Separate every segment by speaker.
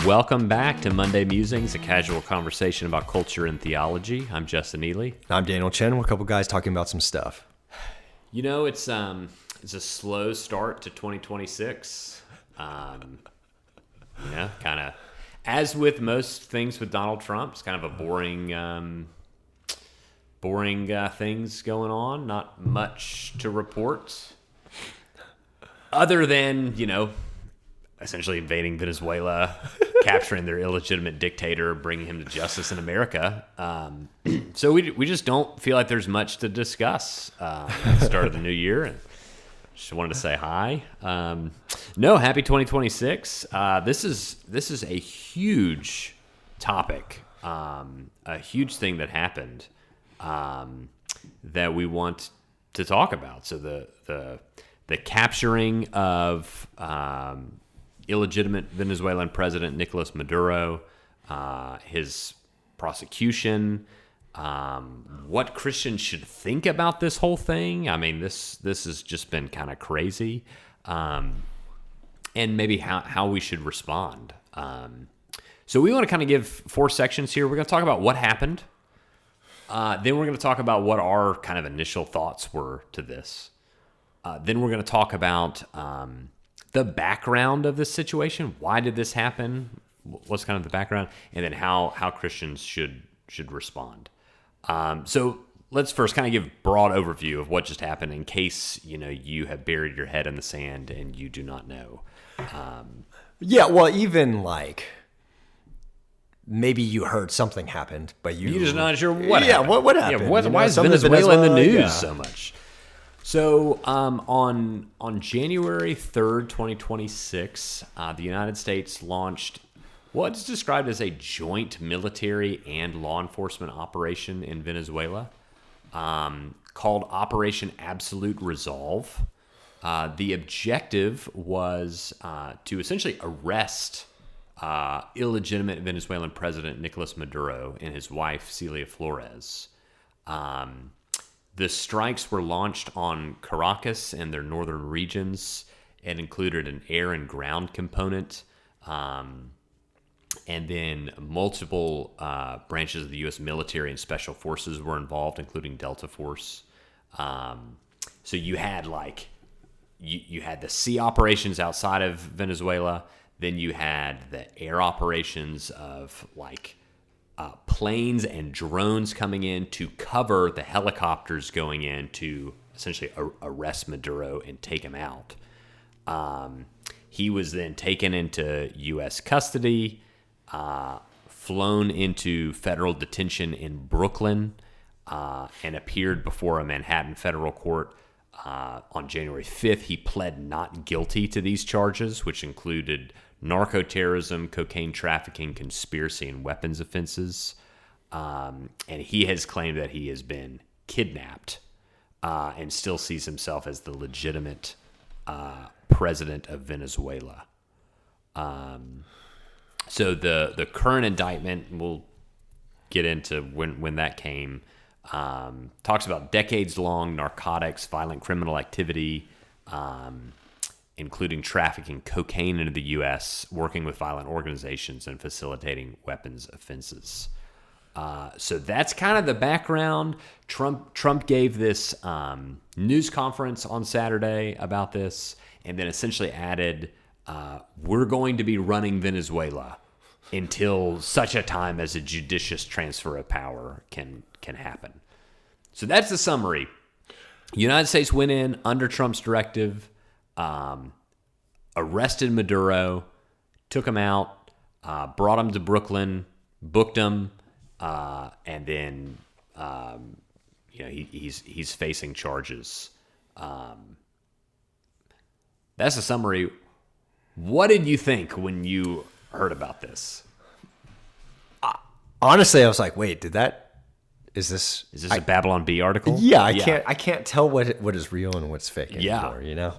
Speaker 1: Welcome back to Monday Musings, a casual conversation about culture and theology. I'm Justin Ely.
Speaker 2: I'm Daniel Chen. We're a couple guys talking about some stuff.
Speaker 1: You know, it's a slow start to 2026. Kind of, as with most things with Donald Trump, it's kind of a boring things going on. Not much to report, other than essentially invading Venezuela, capturing their illegitimate dictator, bringing him to justice in America. So we just don't feel like there's much to discuss at the start of the new year. And just wanted to say hi. Happy 2026. This is a huge topic, a huge thing that happened that we want to talk about. So the capturing of illegitimate Venezuelan President Nicolas Maduro, his prosecution, what Christians should think about this whole thing. I mean, this has just been kind of crazy, and maybe how we should respond. So we want to kind of give 4 sections here. We're going to talk about what happened. Then we're going to talk about what our kind of initial thoughts were to this. Then we're going to talk about the background of this situation. Why did this happen? What's kind of the background? And then how Christians should respond. So let's first kind of give broad overview of what just happened in case, you have buried your head in the sand and you do not know.
Speaker 2: Even maybe you heard something happened, but you're
Speaker 1: just not sure what happened.
Speaker 2: What happened?
Speaker 1: Why is Venezuela in the news so much? So on January 3rd, 2026, the United States launched what's described as a joint military and law enforcement operation in Venezuela called Operation Absolute Resolve. The objective was to essentially arrest illegitimate Venezuelan President Nicolas Maduro and his wife, Celia Flores. The strikes were launched on Caracas and their northern regions. It included an air and ground component, and then multiple branches of the U.S. military and special forces were involved, including Delta Force. So you had you had the sea operations outside of Venezuela. Then you had the air operations of planes and drones coming in to cover the helicopters going in to essentially arrest Maduro and take him out. He was then taken into U.S. custody, flown into federal detention in Brooklyn, and appeared before a Manhattan federal court on January 5th. He pled not guilty to these charges, which included narco-terrorism, cocaine trafficking, conspiracy, and weapons offenses. And he has claimed that he has been kidnapped and still sees himself as the legitimate president of Venezuela. So the current indictment, we'll get into when that came, talks about decades-long narcotics, violent criminal activity, including trafficking cocaine into the U.S., working with violent organizations, and facilitating weapons offenses. So that's kind of the background. Trump gave this news conference on Saturday about this, and then essentially added, we're going to be running Venezuela until such a time as a judicious transfer of power can happen. So that's the summary. The United States went in under Trump's directive, arrested Maduro, took him out, brought him to Brooklyn, booked him, and then he's facing charges. That's the summary. What did you think when you heard about this?
Speaker 2: Honestly, I was like, wait, is this
Speaker 1: a Babylon Bee article?
Speaker 2: Yeah, I can't tell what is real and what's fake anymore,
Speaker 1: Yeah.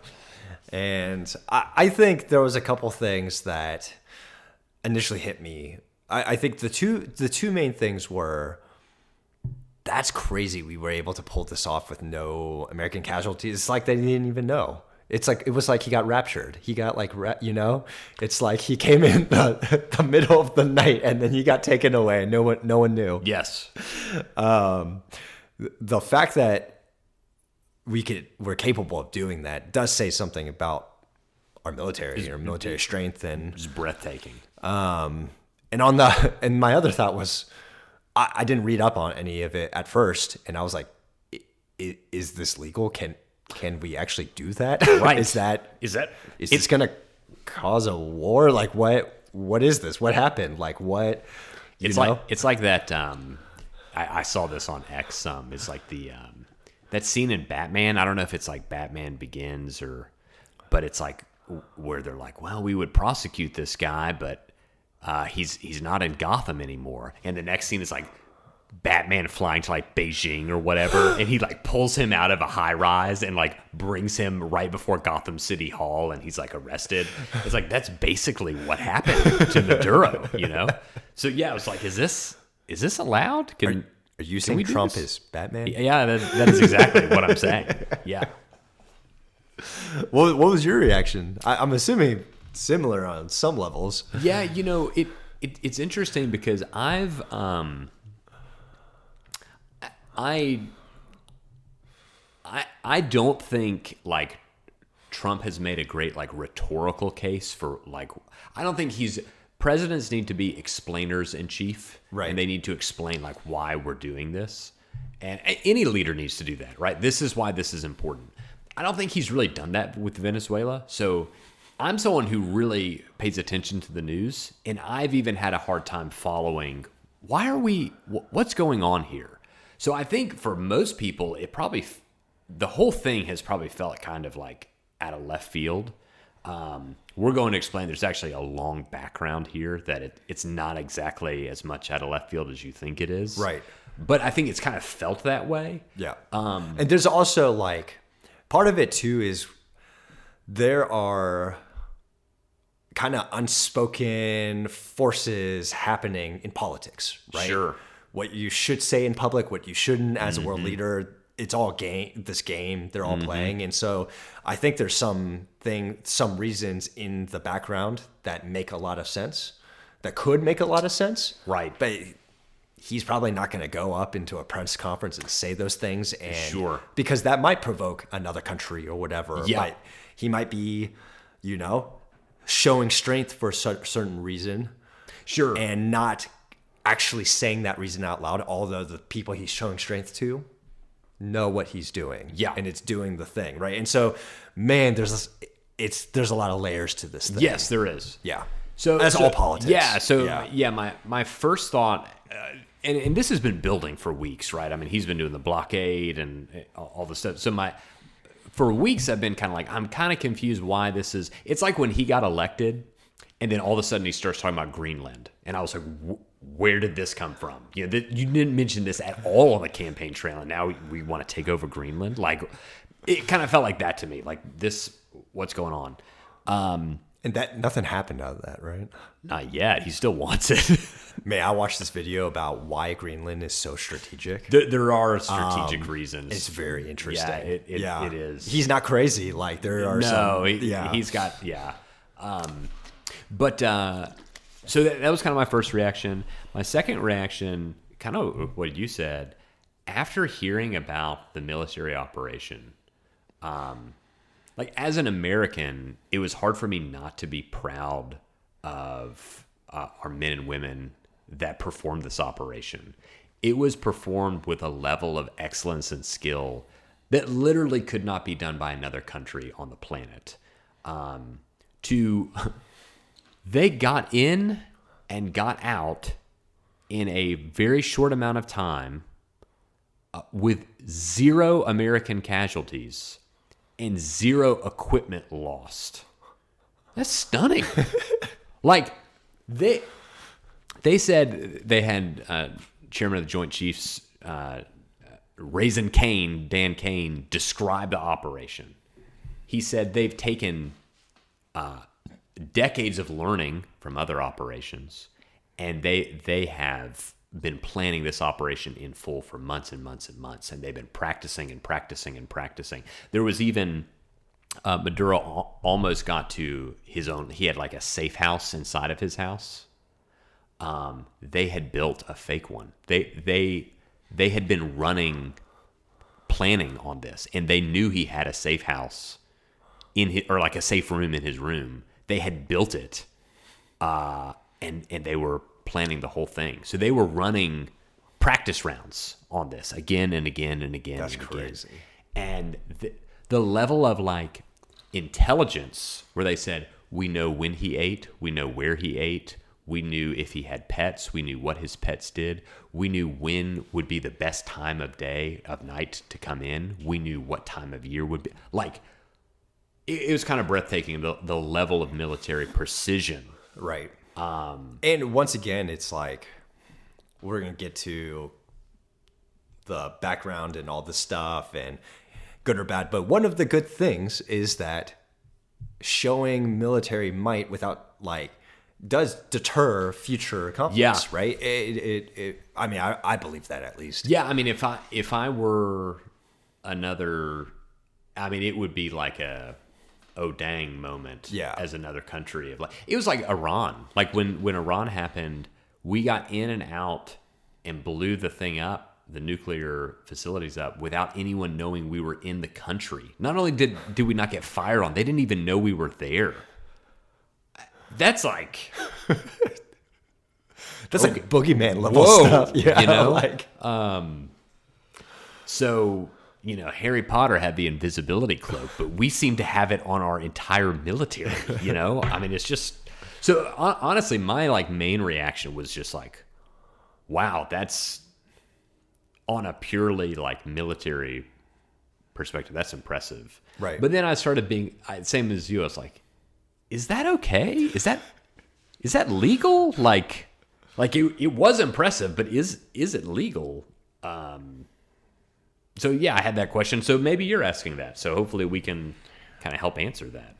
Speaker 2: And I think there was a couple things that initially hit me. I think the two main things were, that's crazy we were able to pull this off with no American casualties. It's like they didn't even know. It was like he got raptured. He got like, it's like he came in the middle of the night and then he got taken away and no one knew.
Speaker 1: Yes.
Speaker 2: The fact that we're capable of doing that does say something about our military, our military strength, and
Speaker 1: It's breathtaking.
Speaker 2: and my other thought was, I didn't read up on any of it at first, and I was like, is this legal? Can we actually do that?
Speaker 1: Right.
Speaker 2: Is this going to cause a war? Like what is this? What happened? Like what?
Speaker 1: It's like that. I saw this on X. It's like the that scene in Batman. I don't know if it's like Batman Begins but it's like where they're like, well, we would prosecute this guy, but he's not in Gotham anymore. And the next scene is like Batman flying to like Beijing or whatever, and he like pulls him out of a high rise and like brings him right before Gotham City Hall, and he's like arrested. It's like that's basically what happened to Maduro, So yeah, I was like, is this allowed?
Speaker 2: Are you saying Trump is Batman?
Speaker 1: Yeah, that is exactly what I'm saying. Yeah.
Speaker 2: What was your reaction? I'm assuming similar on some levels.
Speaker 1: Yeah, it's interesting because I don't think like Trump has made a great like rhetorical case for like, I don't think presidents need to be explainers in chief,
Speaker 2: right?
Speaker 1: And they need to explain like why we're doing this, and any leader needs to do that, right? This is why this is important. I don't think he's really done that with Venezuela. So I'm someone who really pays attention to the news, and I've even had a hard time following what's going on here. So I think for most people, the whole thing has probably felt kind of like out of left field. We're going to explain there's actually a long background here that it's not exactly as much out of left field as you think it is.
Speaker 2: Right.
Speaker 1: But I think it's kind of felt that way.
Speaker 2: Yeah. And there's also like, part of it too is there are kind of unspoken forces happening in politics, right?
Speaker 1: Sure.
Speaker 2: What you should say in public, what you shouldn't as a world leader, it's all this game they're all playing. And so I think there's some reasons in the background that make a lot of sense, that could make a lot of sense.
Speaker 1: Right.
Speaker 2: But he's probably not going to go up into a press conference and say those things. And
Speaker 1: Sure.
Speaker 2: Because that might provoke another country or whatever.
Speaker 1: Yeah.
Speaker 2: He might be, showing strength for a certain reason.
Speaker 1: Sure.
Speaker 2: And not actually saying that reason out loud, although the people he's showing strength to know what he's doing.
Speaker 1: Yeah.
Speaker 2: And it's doing the thing, right? And so, man, there's a lot of layers to this thing.
Speaker 1: Yes, there is.
Speaker 2: Yeah.
Speaker 1: So
Speaker 2: That's all politics.
Speaker 1: Yeah. So my first thought, and this has been building for weeks, right? I mean, he's been doing the blockade and all the stuff. So for weeks I've been kind of like, I'm kind of confused why this is. It's like when he got elected, and then all of a sudden he starts talking about Greenland, and I was like, where did this come from? You didn't mention this at all on the campaign trail, and now we want to take over Greenland. Like, it kind of felt like that to me. Like, what's going on?
Speaker 2: And that nothing happened out of that, right?
Speaker 1: Not yet. He still wants it.
Speaker 2: Man, I watched this video about why Greenland is so strategic.
Speaker 1: There are strategic reasons.
Speaker 2: It's very interesting.
Speaker 1: Yeah, it is.
Speaker 2: He's not crazy. Like there are
Speaker 1: he's got But so that was kind of my first reaction. My second reaction, kind of what you said, after hearing about the military operation, like as an American, it was hard for me not to be proud of our men and women that performed this operation. It was performed with a level of excellence and skill that literally could not be done by another country on the planet. They got in and got out in a very short amount of time with 0 American casualties and 0 equipment lost. That's stunning. Like, they said they had Chairman of the Joint Chiefs, Dan Kane, describe the operation. He said they've taken decades of learning from other operations, and they have been planning this operation in full for months and months and months, and they've been practicing and practicing and practicing. There was even Maduro almost got to his own. He had like a safe house inside of his house. They had built a fake one. They had been planning on this, and they knew he had a safe house or like a safe room in his room. They had built it, and they were planning the whole thing. So they were running practice rounds on this again and again and again.
Speaker 2: That's
Speaker 1: and
Speaker 2: crazy.
Speaker 1: Again. And the level of like intelligence where they said, we know when he ate, we know where he ate, we knew if he had pets, we knew what his pets did, we knew when would be the best time of night to come in, we knew what time of year would be. Like, it was kind of breathtaking, the level of military precision.
Speaker 2: Right. And once again, it's like, we're going to get to the background and all this stuff and good or bad. But one of the good things is that showing military might without like does deter future conflicts, right? I mean, I believe that at least.
Speaker 1: Yeah, I mean, if I were another, I mean, it would be like a oh dang moment.
Speaker 2: Yeah.
Speaker 1: As another country of like, it was like Iran. Like when Iran happened, we got in and out and blew the thing up, the nuclear facilities up, without anyone knowing we were in the country. Not only did we not get fired on, they didn't even know we were there. That's like
Speaker 2: that's okay. Like boogeyman level stuff. Yeah,
Speaker 1: you know,
Speaker 2: like
Speaker 1: so you know, Harry Potter had the invisibility cloak, but we seem to have it on our entire military. You know, I mean, it's just so. Honestly, my like main reaction was just like, wow, that's on a purely like military perspective, that's impressive.
Speaker 2: Right.
Speaker 1: But then I started being same as you. I was like, is that okay? Is that legal? Like it was impressive, but is it legal? So yeah, I had that question. So maybe you're asking that. So hopefully we can kind of help answer that.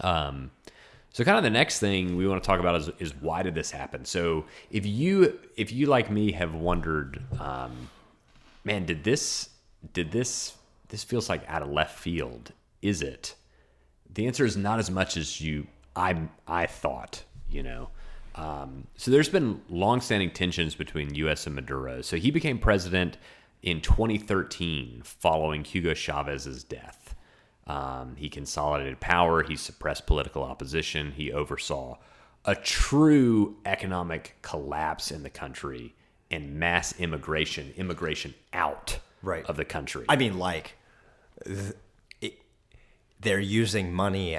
Speaker 1: So kind of the next thing we want to talk about is why did this happen? So if you like me have wondered, man, did this feels like out of left field? Is it? The answer is not as much as I thought, you know. So there's been longstanding tensions between U.S. and Maduro. So he became president in 2013 following Hugo Chavez's death. He consolidated power. He suppressed political opposition. He oversaw a true economic collapse in the country and mass immigration out of the country.
Speaker 2: I mean, like, they're using money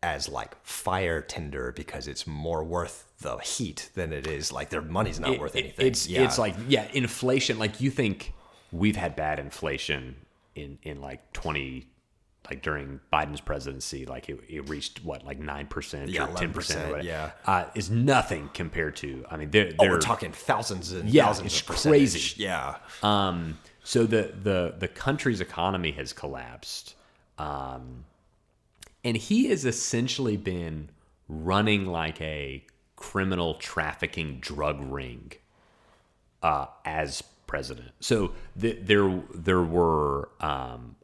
Speaker 2: as like fire tinder because it's more worth the heat than it is like their money's not worth anything.
Speaker 1: It's like, yeah, inflation. Like, you think we've had bad inflation in like 20, like during Biden's presidency, like it reached what, like 9% or 10%.
Speaker 2: Yeah.
Speaker 1: Is nothing compared to, I mean,
Speaker 2: we're talking thousands and thousands
Speaker 1: it's
Speaker 2: of percentage.
Speaker 1: Crazy.
Speaker 2: Yeah.
Speaker 1: So the country's economy has collapsed. And he has essentially been running like a criminal trafficking drug ring as president. So there were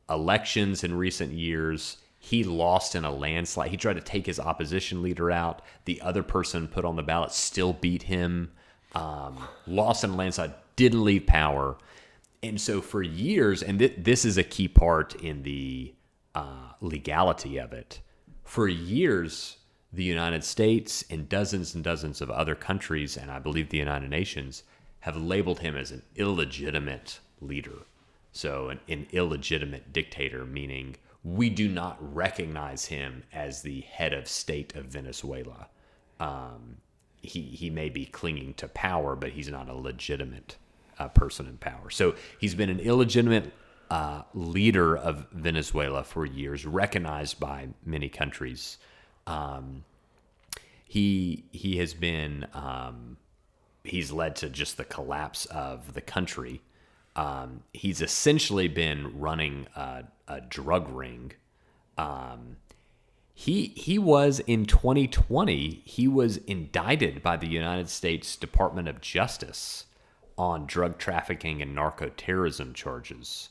Speaker 1: elections in recent years. He lost in a landslide. He tried to take his opposition leader out. The other person put on the ballot still beat him. Lost in a landslide, didn't leave power. And so for years, and this is a key part in the legality of it, for years, the United States and dozens of other countries, and I believe the United Nations, have labeled him as an illegitimate leader. So an illegitimate dictator, meaning we do not recognize him as the head of state of Venezuela. He may be clinging to power, but he's not a legitimate person in power. So he's been an illegitimate leader of Venezuela for years, recognized by many countries. He has been he's led to just the collapse of the country. He's essentially been running a drug ring. He was in 2020. He was indicted by the United States Department of Justice on drug trafficking and narco-terrorism charges.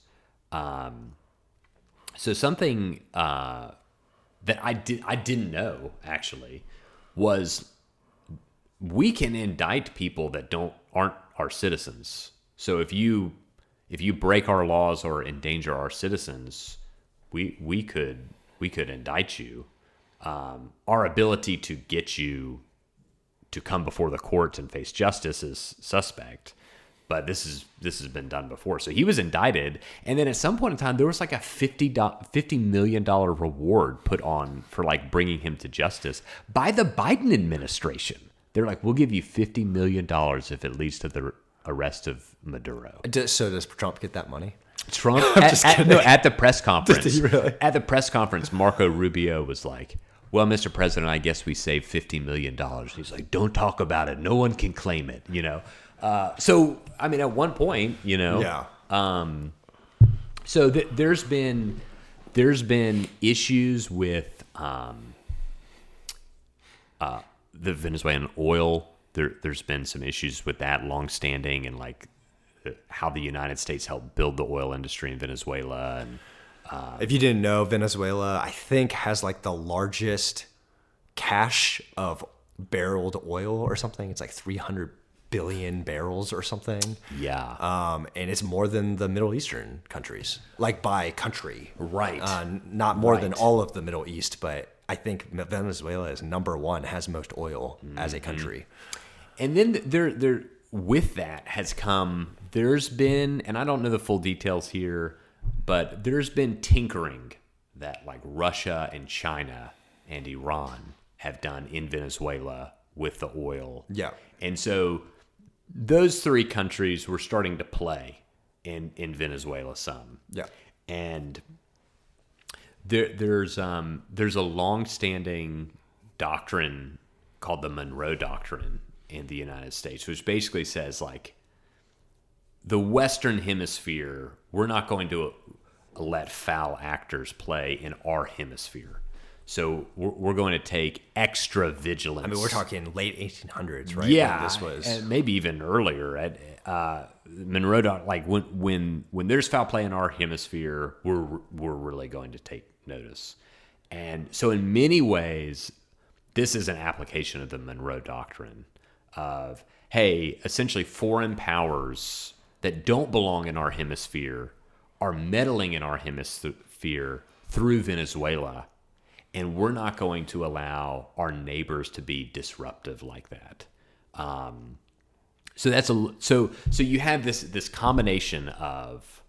Speaker 1: So something that I didn't know actually was we can indict people that aren't our citizens. So if you break our laws or endanger our citizens, we could indict you. Our ability to get you to come before the courts and face justice is suspect. But this has been done before. So he was indicted, and then at some point in time, there was like a $50 million reward put on for like bringing him to justice by the Biden administration. They're like, we'll give you $50 million if it leads to the arrest of Maduro.
Speaker 2: So does Trump get that money?
Speaker 1: Trump at the press conference.
Speaker 2: Did he really?
Speaker 1: At the press conference, Marco Rubio was like, well, Mr. President, I guess we saved $50 million. He's like, don't talk about it. No one can claim it, you know. So, I mean, at one point, you know.
Speaker 2: Yeah.
Speaker 1: So there's been issues with the Venezuelan oil. There's been some issues with that longstanding, and like how the United States helped build the oil industry in Venezuela. And
Speaker 2: if you didn't know, Venezuela, I think, has like the largest cache of barreled oil or something. It's like 300 billion barrels or something.
Speaker 1: Yeah.
Speaker 2: And it's more than the Middle Eastern countries, like by country.
Speaker 1: Right.
Speaker 2: Not more than all of the Middle East, but I think Venezuela is number one, has most oil as a country.
Speaker 1: And then there with that has come, there's been, and I don't know the full details here, but there's been tinkering that like Russia and China and Iran have done in Venezuela with the oil.
Speaker 2: Yeah.
Speaker 1: And so those three countries were starting to play in Venezuela some.
Speaker 2: Yeah.
Speaker 1: And there's a long-standing doctrine called the Monroe Doctrine in the United States, which basically says like the Western Hemisphere, we're not going to let foul actors play in our hemisphere. So we're going to take extra vigilance.
Speaker 2: I mean, we're talking late 1800s, right?
Speaker 1: Yeah,
Speaker 2: when this was,
Speaker 1: and maybe even earlier. At Monroe, like when there's foul play in our hemisphere, we're really going to take notice. And so, in many ways, this is an application of the Monroe Doctrine of, hey, essentially, foreign powers that don't belong in our hemisphere are meddling in our hemisphere through Venezuela. And we're not going to allow our neighbors to be disruptive like that. So you have this combination of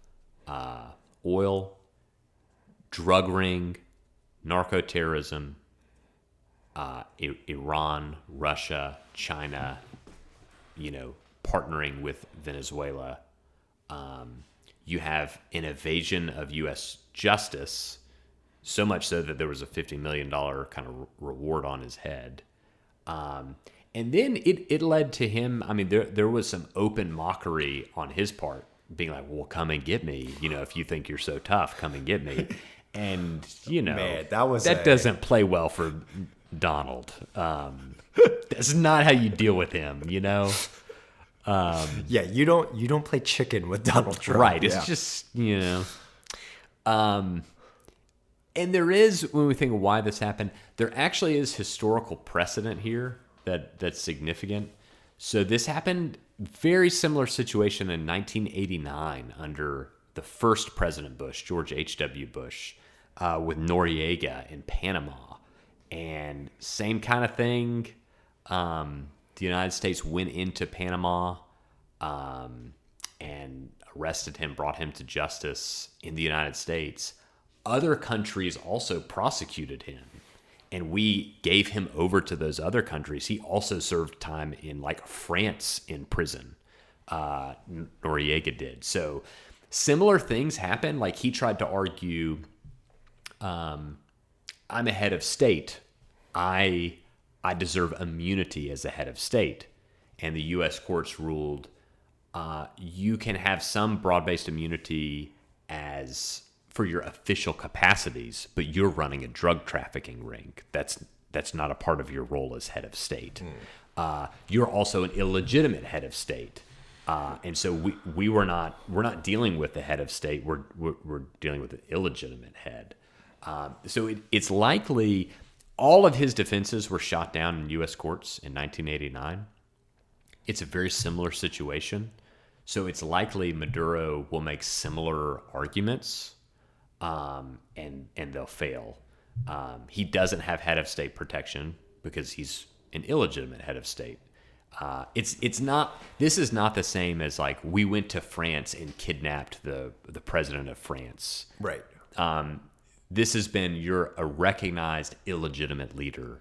Speaker 1: oil, drug ring, narco-terrorism, Iran, Russia, China, partnering with Venezuela. You have an evasion of U.S. justice. So much so that there was a $50 million kind of reward on his head. And then it led to him, I mean, there was some open mockery on his part, being like, well, come and get me. If you think you're so tough, come and get me. And,
Speaker 2: Man,
Speaker 1: that doesn't play well for Donald. That's not how you deal with him,
Speaker 2: Yeah, you don't play chicken with Donald Trump.
Speaker 1: Right. It's just, and there is, when we think of why this happened, there actually is historical precedent here that's significant. So this happened, very similar situation in 1989 under the first President Bush, George H.W. Bush, with Noriega in Panama. And same kind of thing. The United States went into Panama and arrested him, brought him to justice in the United States. Other countries also prosecuted him, and we gave him over to those other countries. He also served time in like France in prison. Noriega did. So similar things happen. Like he tried to argue, I'm a head of state. I deserve immunity as a head of state. And the U.S. courts ruled you can have some broad-based immunity for your official capacities, but you're running a drug trafficking ring. That's not a part of your role as head of state. You're also an illegitimate head of state. And so we're not dealing with the head of state. We're dealing with an illegitimate head. So it's likely all of his defenses were shot down in U.S. courts in 1989. It's a very similar situation. So it's likely Maduro will make similar arguments, and they'll fail. He doesn't have head of state protection because he's an illegitimate head of state. It's not. This is not the same as like we went to France and kidnapped the president of France.
Speaker 2: Right.
Speaker 1: This has been you're a recognized illegitimate leader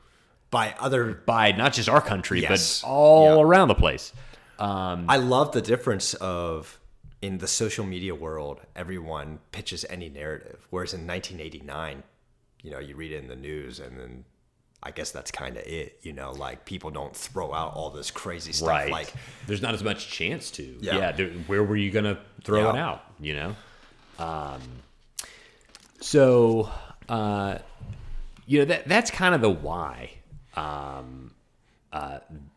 Speaker 2: By
Speaker 1: not just our country,
Speaker 2: Yes.
Speaker 1: but all
Speaker 2: Yeah.
Speaker 1: around the place.
Speaker 2: I love the difference of in the social media world, everyone pitches any narrative. Whereas in 1989, you read it in the news and then I guess that's kind of it, like people don't throw out all this crazy stuff.
Speaker 1: Right.
Speaker 2: Like
Speaker 1: there's not as much chance to.
Speaker 2: Yeah.
Speaker 1: Where were you going to throw it
Speaker 2: Yeah.
Speaker 1: out, So, that's kind of the why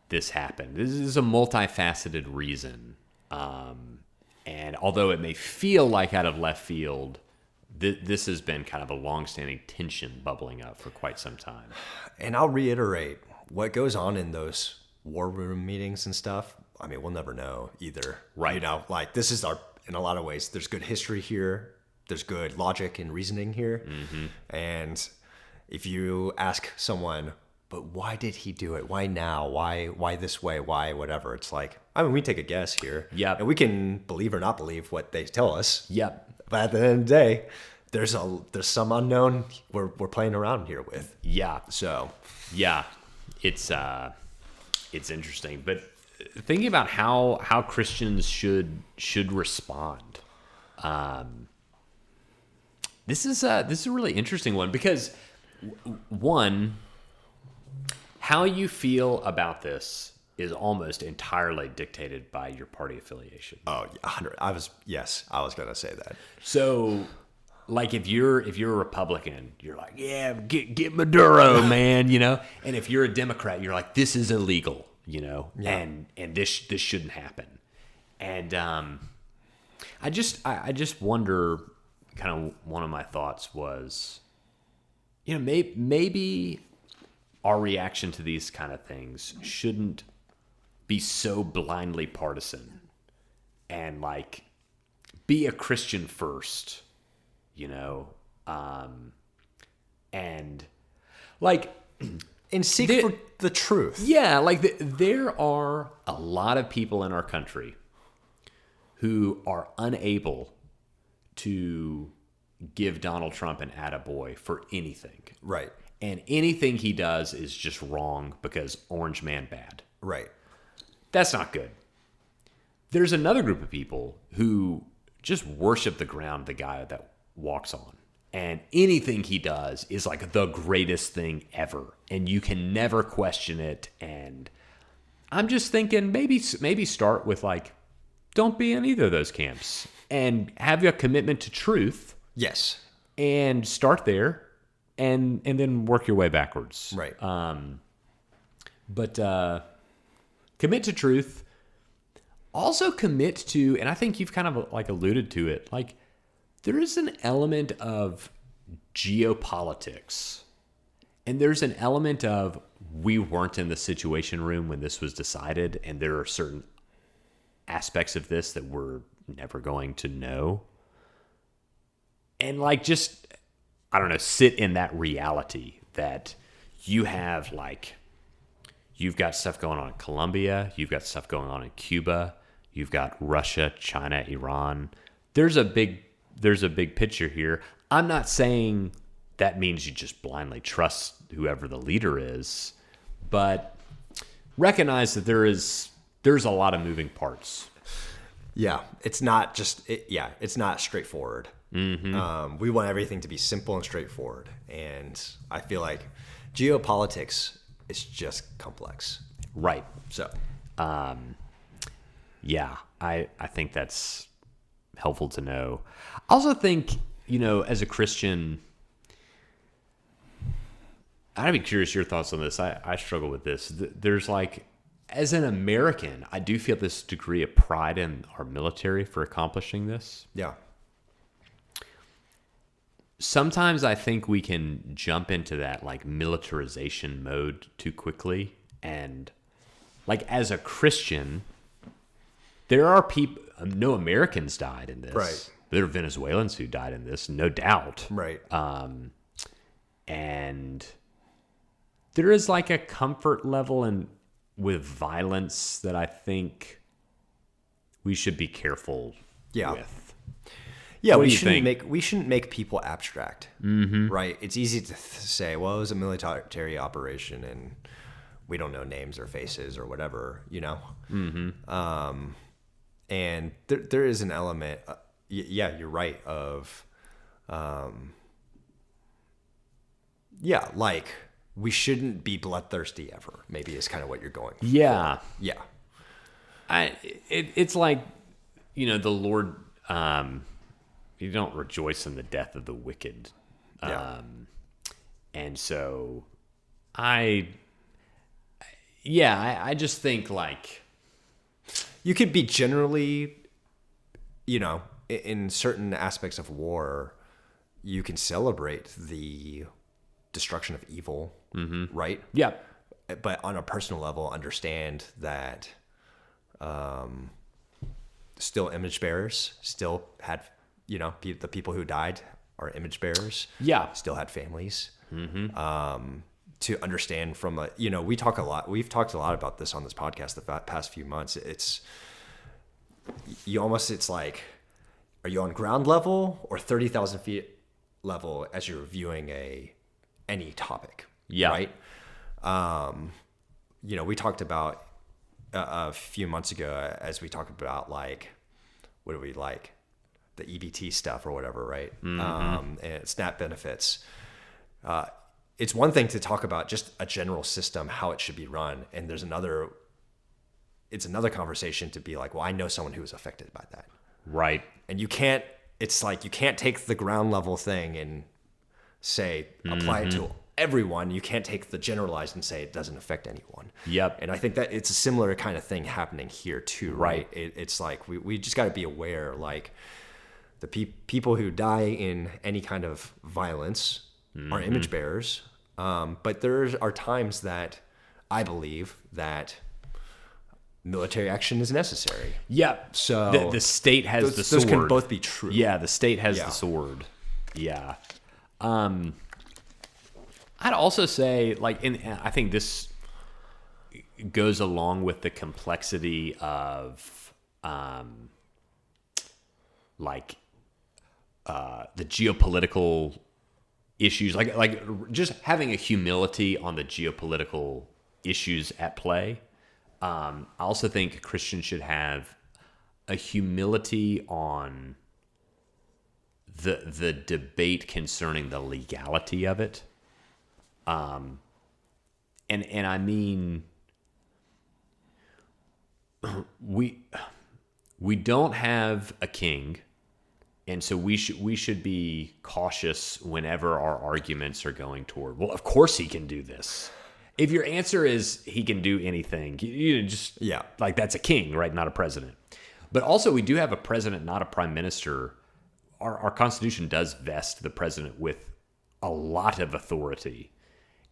Speaker 1: this happened. This is a multifaceted reason. And although it may feel like out of left field, this has been kind of a longstanding tension bubbling up for quite some time.
Speaker 2: And I'll reiterate what goes on in those war room meetings and stuff. I mean, we'll never know either.
Speaker 1: Right.
Speaker 2: Like this is in a lot of ways, there's good history here. There's good logic and reasoning here. Mm-hmm. And if you ask someone, but why did he do it? Why now? Why this way? Why whatever? It's like, I mean, we take a guess here.
Speaker 1: Yep.
Speaker 2: And we can believe or not believe what they tell us.
Speaker 1: Yep.
Speaker 2: But at the end of the day, there's some unknown we're playing around here with.
Speaker 1: Yeah.
Speaker 2: So
Speaker 1: Yeah, it's interesting, but thinking about how Christians should respond, this is a really interesting one because one, how you feel about this is almost entirely dictated by your party affiliation.
Speaker 2: Oh, 100. I was gonna say that.
Speaker 1: So, like if you're a Republican, you're like, yeah, get Maduro, man, And if you're a Democrat, you're like, this is illegal,
Speaker 2: Yeah.
Speaker 1: and this shouldn't happen. And I just wonder. Kind of one of my thoughts was, maybe our reaction to these kind of things shouldn't be so blindly partisan, and like be a Christian first. And like,
Speaker 2: And seek for the truth.
Speaker 1: yeah, like there are a lot of people in our country who are unable to give Donald Trump an attaboy for anything.
Speaker 2: Right.
Speaker 1: And anything he does is just wrong because orange man bad.
Speaker 2: Right.
Speaker 1: That's not good. There's another group of people who just worship the ground the guy that walks on. And anything he does is like the greatest thing ever. And you can never question it. And I'm just thinking maybe start with like, don't be in either of those camps. And have a commitment to truth.
Speaker 2: Yes.
Speaker 1: And start there. And then work your way backwards.
Speaker 2: Right.
Speaker 1: But commit to truth. Also commit to, and I think you've kind of like alluded to it, like there is an element of geopolitics. And there's an element of we weren't in the Situation Room when this was decided, and there are certain aspects of this that we're never going to know. And like just, I don't know, sit in that reality that you have like, you've got stuff going on in Colombia, you've got stuff going on in Cuba, you've got Russia, China, Iran. There's a big picture here. I'm not saying that means you just blindly trust whoever the leader is, but recognize that there's a lot of moving parts.
Speaker 2: Yeah. It's not just, it's not straightforward. Mm-hmm. We want everything to be simple and straightforward. And I feel like geopolitics is just complex.
Speaker 1: Right.
Speaker 2: So,
Speaker 1: yeah, I think that's helpful to know. I also think, as a Christian, I'd be curious your thoughts on this. I struggle with this. There's like as an American, I do feel this degree of pride in our military for accomplishing this.
Speaker 2: Yeah.
Speaker 1: Sometimes I think we can jump into that like militarization mode too quickly. And like as a Christian, there are people, no Americans died in this.
Speaker 2: Right.
Speaker 1: There are Venezuelans who died in this, no doubt.
Speaker 2: Right.
Speaker 1: And there is like a comfort level with violence that I think we should be careful with.
Speaker 2: Yeah,
Speaker 1: What
Speaker 2: we
Speaker 1: do you
Speaker 2: shouldn't
Speaker 1: think?
Speaker 2: we shouldn't make people abstract, right? It's easy to say, well, it was a military operation, and we don't know names or faces or whatever, you know. And there is an element, yeah, you're right. Of, like we shouldn't be bloodthirsty ever. Maybe is kind of what you're going for.
Speaker 1: Yeah.
Speaker 2: Yeah.
Speaker 1: It's like, the Lord, you don't rejoice in the death of the wicked.
Speaker 2: Yeah.
Speaker 1: And so I just think like,
Speaker 2: You could be generally, in certain aspects of war, you can celebrate the destruction of evil, right?
Speaker 1: yeah,
Speaker 2: But on a personal level, understand that still image bearers still had, the people who died are image bearers.
Speaker 1: Yeah.
Speaker 2: Still had families. To understand from we've talked a lot about this on this podcast the past few months. It's like, are you on ground level or 30,000 feet level as you're viewing any topic?
Speaker 1: Yeah.
Speaker 2: Right. We talked about a few months ago as we talked about like, what do we like? The EBT stuff or whatever, right? And SNAP benefits. It's one thing to talk about just a general system, how it should be run. And it's another conversation to be like, well, I know someone who was affected by that.
Speaker 1: right.
Speaker 2: And you can't take the ground level thing and say, apply it to everyone. You can't take the generalized and say it doesn't affect anyone.
Speaker 1: Yep.
Speaker 2: And I think that it's a similar kind of thing happening here too, right? It's like, we just got to be aware, like the people who die in any kind of violence are image bearers. But there are times that I believe that military action is necessary.
Speaker 1: Yeah.
Speaker 2: So
Speaker 1: the state has the sword.
Speaker 2: Those can both be true.
Speaker 1: Yeah, the state has
Speaker 2: Yeah.
Speaker 1: the sword. Yeah. I'd also say, like, I think this goes along with the complexity of, the geopolitical issues, like just having a humility on the geopolitical issues at play. I also think Christians should have a humility on the debate concerning the legality of it. And I mean, we don't have a king, and so we should be cautious whenever our arguments are going toward, well, of course he can do this. If your answer is he can do anything, like that's a king, right? Not a president. But also we do have a president, not a prime minister. Our Constitution does vest the president with a lot of authority.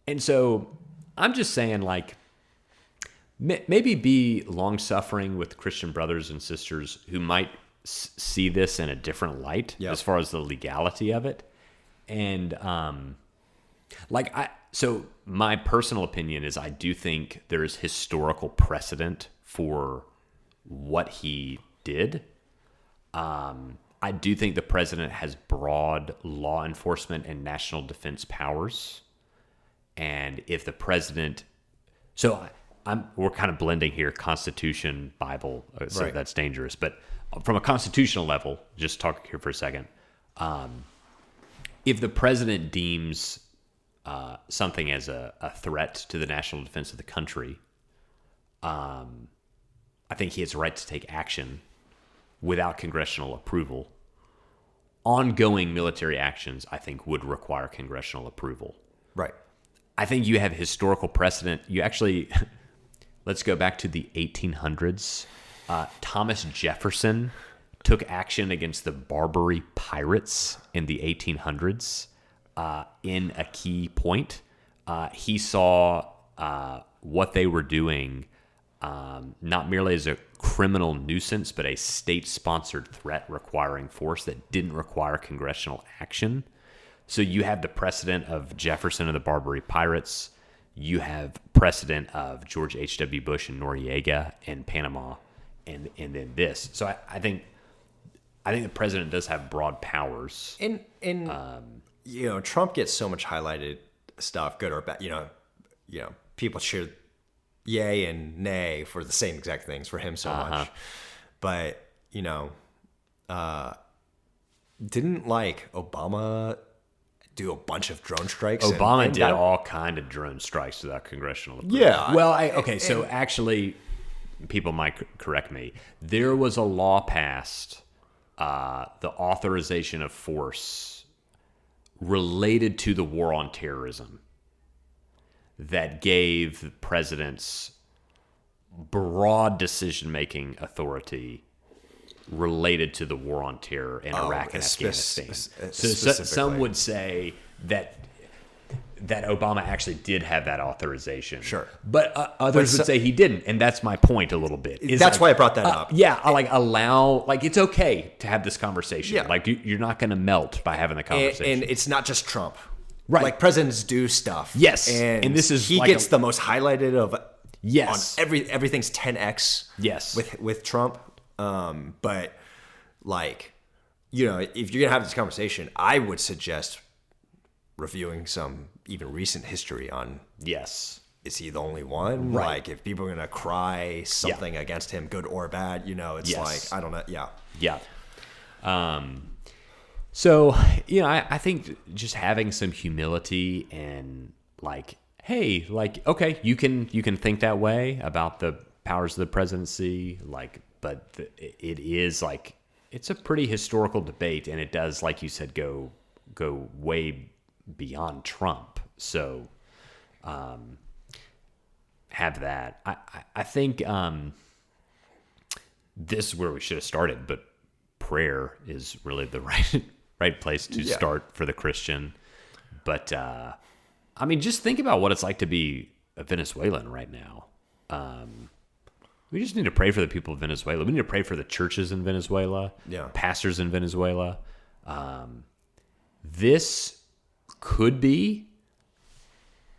Speaker 1: And so I'm just saying, like, maybe be long-suffering with Christian brothers and sisters who might see this in a different light as far as the legality of it. And so my personal opinion is I do think there is historical precedent for what he did. I do think the president has broad law enforcement and national defense powers. And if the president, we're kind of blending here, Constitution, Bible, so
Speaker 2: Right.
Speaker 1: That's dangerous. But from a constitutional level, just talk here for a second. If the president deems something as a threat to the national defense of the country, I think he has a right to take action without congressional approval. Ongoing military actions, I think, would require congressional approval.
Speaker 2: Right.
Speaker 1: I think you have historical precedent. You actually, Let's go back to the 1800s. Thomas Jefferson took action against the Barbary pirates in the 1800s in a key point. He saw what they were doing not merely as a criminal nuisance, but a state-sponsored threat requiring force that didn't require congressional action. So you have the precedent of Jefferson and the Barbary pirates. You have precedent of George H.W. Bush and Noriega in Panama, and then this. So I think the president does have broad powers.
Speaker 2: And Trump gets so much highlighted stuff, good or bad. People cheer yay and nay for the same exact things for him so much. But didn't Obama do a bunch of drone strikes?
Speaker 1: Obama did all kind of drone strikes without congressional approval.
Speaker 2: Yeah.
Speaker 1: Well, so actually, people might correct me. There was a law passed, the authorization of force related to the war on terrorism, that gave presidents broad decision-making authority related to the war on terror in Iraq and Afghanistan. So some would say that Obama actually did have that authorization.
Speaker 2: Sure.
Speaker 1: But others would say he didn't, and that's my point a little bit.
Speaker 2: That's why I brought that up.
Speaker 1: Yeah, it's okay to have this conversation.
Speaker 2: Yeah.
Speaker 1: You're not going to melt by having the conversation.
Speaker 2: And it's not just Trump.
Speaker 1: Right.
Speaker 2: Presidents do stuff.
Speaker 1: Yes.
Speaker 2: And
Speaker 1: this is
Speaker 2: he gets the most highlighted of
Speaker 1: yes.
Speaker 2: On everything's 10x
Speaker 1: yes.
Speaker 2: with Trump. But if you're gonna have this conversation, I would suggest reviewing some even recent history on
Speaker 1: yes.
Speaker 2: Is he the only one?
Speaker 1: Right.
Speaker 2: If people are gonna cry something against him, good or bad, it's
Speaker 1: yes.
Speaker 2: I don't know. Yeah.
Speaker 1: Yeah. So, I think just having some humility and hey, okay, you can think that way about the powers of the presidency, but it is it's a pretty historical debate, and it does, like you said, go way beyond Trump. So, have that. I think this is where we should have started, but prayer is really the right place to start for the Christian. But just think about what it's like to be a Venezuelan right now. We just need to pray for the people of Venezuela. We need to pray for the churches in Venezuela, pastors in Venezuela. This could be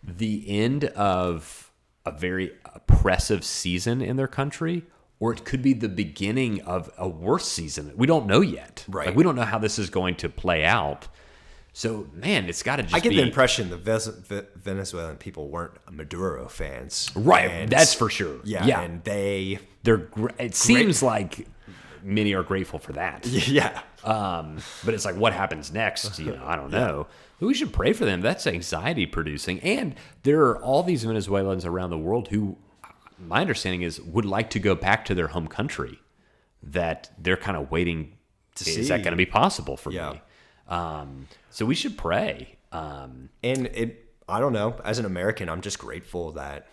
Speaker 1: the end of a very oppressive season in their country, or it could be the beginning of a worse season. We don't know yet.
Speaker 2: Right.
Speaker 1: We don't know how this is going to play out. So, man, it's got to just be...
Speaker 2: I get the impression the Venezuelan people weren't Maduro fans.
Speaker 1: Right,
Speaker 2: and
Speaker 1: that's for sure.
Speaker 2: Yeah. And
Speaker 1: it seems like many are grateful for that.
Speaker 2: Yeah.
Speaker 1: But it's what happens next? I don't know. But we should pray for them. That's anxiety producing. And there are all these Venezuelans around the world who, my understanding is, would like to go back to their home country, that they're kind of waiting to see. Is that going to be possible for me? So we should pray.
Speaker 2: And I don't know, as an American, I'm just grateful that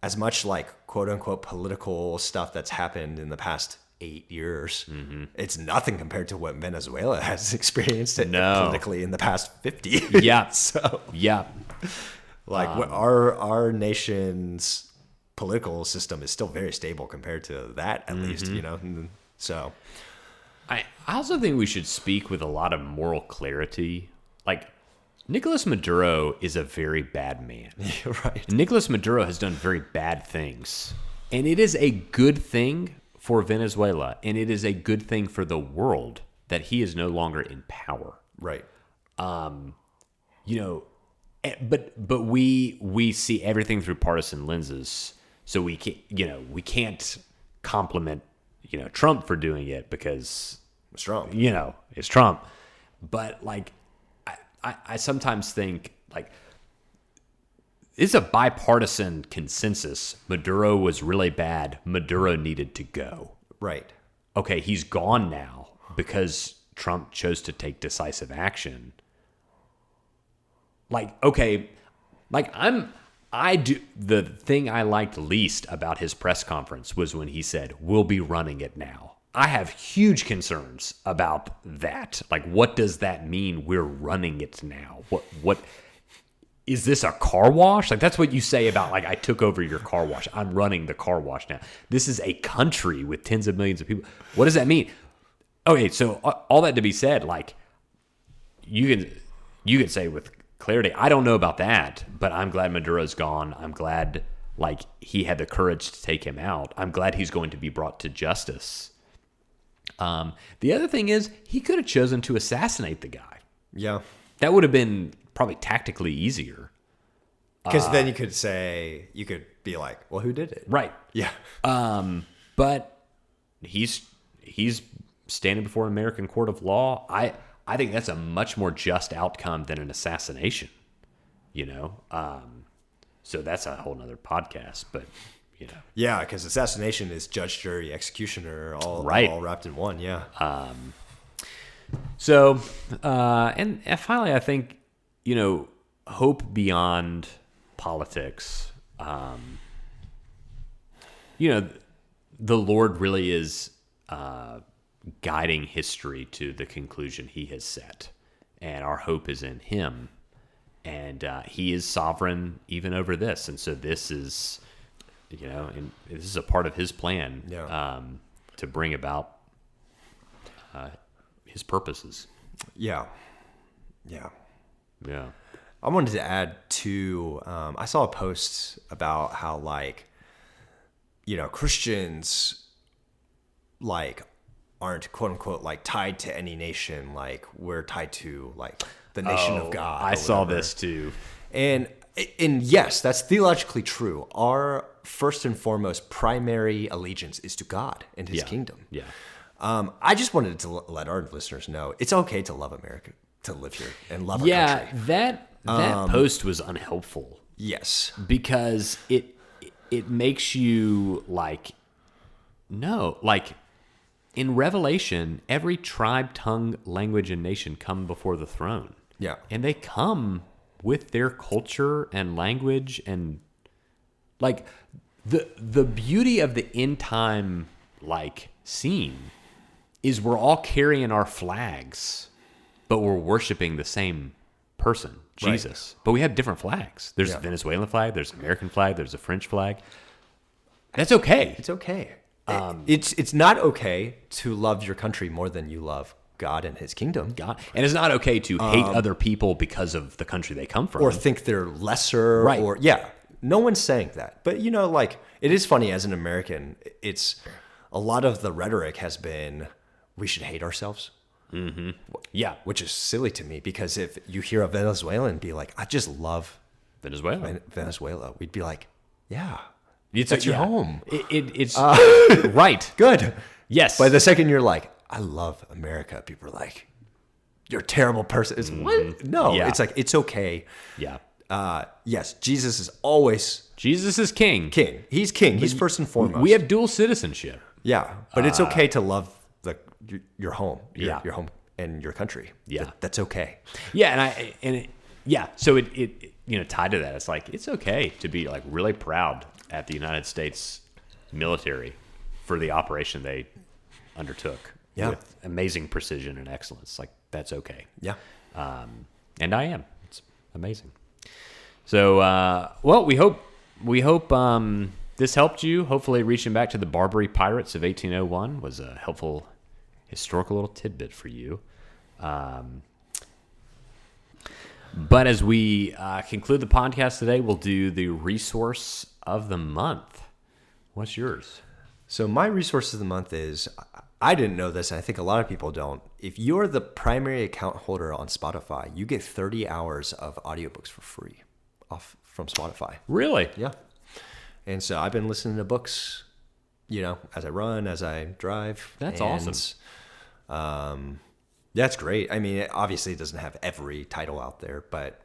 Speaker 2: as much quote unquote political stuff that's happened in the past 8 years, it's nothing compared to what Venezuela has experienced politically in the past 50 years.
Speaker 1: Yeah.
Speaker 2: So our nation's political system is still very stable compared to that, at least, so.
Speaker 1: I also think we should speak with a lot of moral clarity. Nicolas Maduro is a very bad man.
Speaker 2: Right.
Speaker 1: Nicolas Maduro has done very bad things. And it is a good thing for Venezuela, and it is a good thing for the world that he is no longer in power.
Speaker 2: Right.
Speaker 1: But we see everything through partisan lenses. So we can't compliment Trump for doing it because
Speaker 2: it's Trump.
Speaker 1: It's Trump. But I sometimes think it's a bipartisan consensus. Maduro was really bad. Maduro needed to go.
Speaker 2: Right.
Speaker 1: Okay, he's gone now because Trump chose to take decisive action. I do. The thing I liked least about his press conference was when he said, "We'll be running it now." I have huge concerns about that. Like, what does that mean? We're running it now. What is this, a car wash? Like, that's what you say about, like, I took over your car wash. I'm running the car wash now. This is a country with tens of millions of people. What does that mean? Okay, so all that to be said, like, you can say with clarity, I don't know about that, but I'm glad Maduro's gone. I'm glad, like, he had the courage to take him out. I'm glad he's going to be brought to justice. The other thing is, he could have chosen to assassinate the guy.
Speaker 2: Yeah.
Speaker 1: That would have been probably tactically easier.
Speaker 2: Because then you could be like, well, who did it?
Speaker 1: Right.
Speaker 2: Yeah.
Speaker 1: But he's standing before an American court of law. I think that's a much more just outcome than an assassination, you know? So that's a whole nother podcast, but, you know.
Speaker 2: Yeah, because assassination is judge, jury, executioner, all wrapped in one, yeah.
Speaker 1: So, and finally, I think, you know, hope beyond politics. You know, the Lord really is guiding history to the conclusion he has set, and our hope is in him, and he is sovereign even over this, and so this is, you know, and this is a part of his plan to bring about his purposes.
Speaker 2: Yeah.
Speaker 1: I
Speaker 2: wanted to add to, I saw a post about how, like, you know, Christians, like, aren't, quote unquote, like, tied to any nation. Like, we're tied to, like, the nation of God.
Speaker 1: I saw this too.
Speaker 2: And yes, that's theologically true. Our first and foremost primary allegiance is to God and his kingdom.
Speaker 1: Yeah.
Speaker 2: I just wanted to let our listeners know it's okay to love America, to live here and love our country.
Speaker 1: That post was unhelpful.
Speaker 2: Yes.
Speaker 1: Because it makes you, like, no, like, in Revelation, every tribe, tongue, language, and nation come before the throne.
Speaker 2: Yeah.
Speaker 1: And they come with their culture and language, and, like, the beauty of the end time, like, scene is we're all carrying our flags, but we're worshiping the same person, Jesus. Right. But we have different flags. There's a Venezuelan flag, there's an American flag, there's a French flag. That's okay.
Speaker 2: It's okay. It's not okay to love your country more than you love God and his kingdom.
Speaker 1: God. And it's not okay to hate other people because of the country they come from.
Speaker 2: Or think they're lesser.
Speaker 1: Right.
Speaker 2: Or, no one's saying that. But, you know, like, it is funny as an American, it's a lot of the rhetoric has been, we should hate ourselves.
Speaker 1: Mm-hmm. Yeah.
Speaker 2: Which is silly to me, because if you hear a Venezuelan be like, I just love Venezuela, we'd be like, yeah. That's your home.
Speaker 1: It's right.
Speaker 2: Good.
Speaker 1: Yes.
Speaker 2: But the second you're like, I love America, people are like, you're a terrible person. It's what? No. Yeah. It's like, it's okay.
Speaker 1: Yeah.
Speaker 2: Yes, Jesus is always...
Speaker 1: Jesus is king.
Speaker 2: He's king. He's first and foremost.
Speaker 1: We have dual citizenship.
Speaker 2: Yeah. But it's okay to love your home. Your home and your country.
Speaker 1: Yeah.
Speaker 2: That's okay.
Speaker 1: Yeah. So it you know, tied to that, it's like, it's okay to be, like, really proud at the United States military for the operation they undertook with amazing precision and excellence. Like, that's okay.
Speaker 2: Yeah.
Speaker 1: And I am. It's amazing. So, well, we hope this helped you. Hopefully reaching back to the Barbary pirates of 1801 was a helpful historical little tidbit for you. But as we conclude the podcast today, we'll do the resource of the month. What's yours?
Speaker 2: So my resource of the month is, I didn't know this, and I think a lot of people don't. If you're the primary account holder on Spotify, you get 30 hours of audiobooks for free off from Spotify.
Speaker 1: Really?
Speaker 2: Yeah. And so I've been listening to books, you know, as I run, as I drive.
Speaker 1: That's awesome.
Speaker 2: That's great. I mean, obviously it doesn't have every title out there, but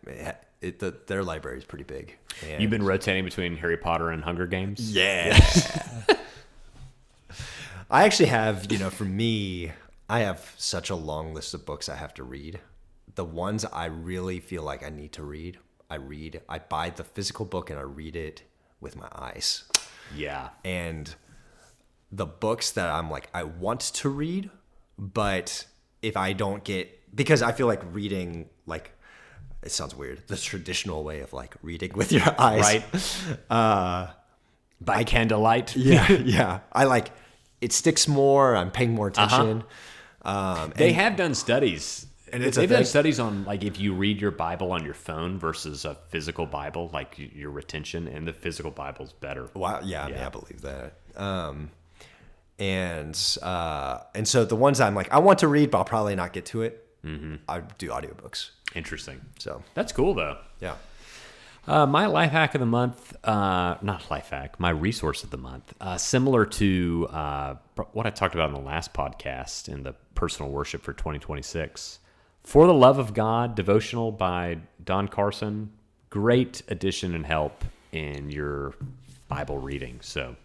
Speaker 2: their library is pretty big. And
Speaker 1: you've been rotating between Harry Potter and Hunger Games?
Speaker 2: Yeah. I actually have, you know, for me, I have such a long list of books I have to read. The ones I really feel like I need to read, I read. I buy the physical book and I read it with my eyes.
Speaker 1: Yeah.
Speaker 2: And the books that I'm like, I want to read, but if I don't get, because I feel like reading, like, it sounds weird, the traditional way of like reading with your eyes.
Speaker 1: Right. By candlelight.
Speaker 2: Yeah. Yeah. I like, it sticks more. I'm paying more attention.
Speaker 1: They have done studies.
Speaker 2: And it's
Speaker 1: They've done studies on like if you read your Bible on your phone versus a physical Bible, like your retention, and the physical Bible's better.
Speaker 2: Wow. Yeah. I mean, I believe that. And so the ones I'm like, I want to read, but I'll probably not get to it. I do audiobooks.
Speaker 1: Interesting.
Speaker 2: So
Speaker 1: That's cool though.
Speaker 2: yeah.
Speaker 1: My life hack of the month, not life hack, my resource of the month, similar to what I talked about in the last podcast in the personal worship for 2026. For the Love of God devotional by Don Carson. Great addition and help in your Bible reading. So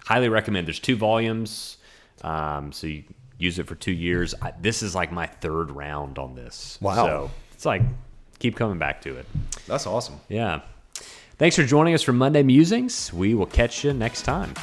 Speaker 1: highly recommend. There's 2 volumes, so you use it for 2 years. This is like my 3rd round on this.
Speaker 2: Wow.
Speaker 1: So it's like, keep coming back to it.
Speaker 2: That's awesome.
Speaker 1: Yeah. Thanks for joining us for Monday Musings. We will catch you next time.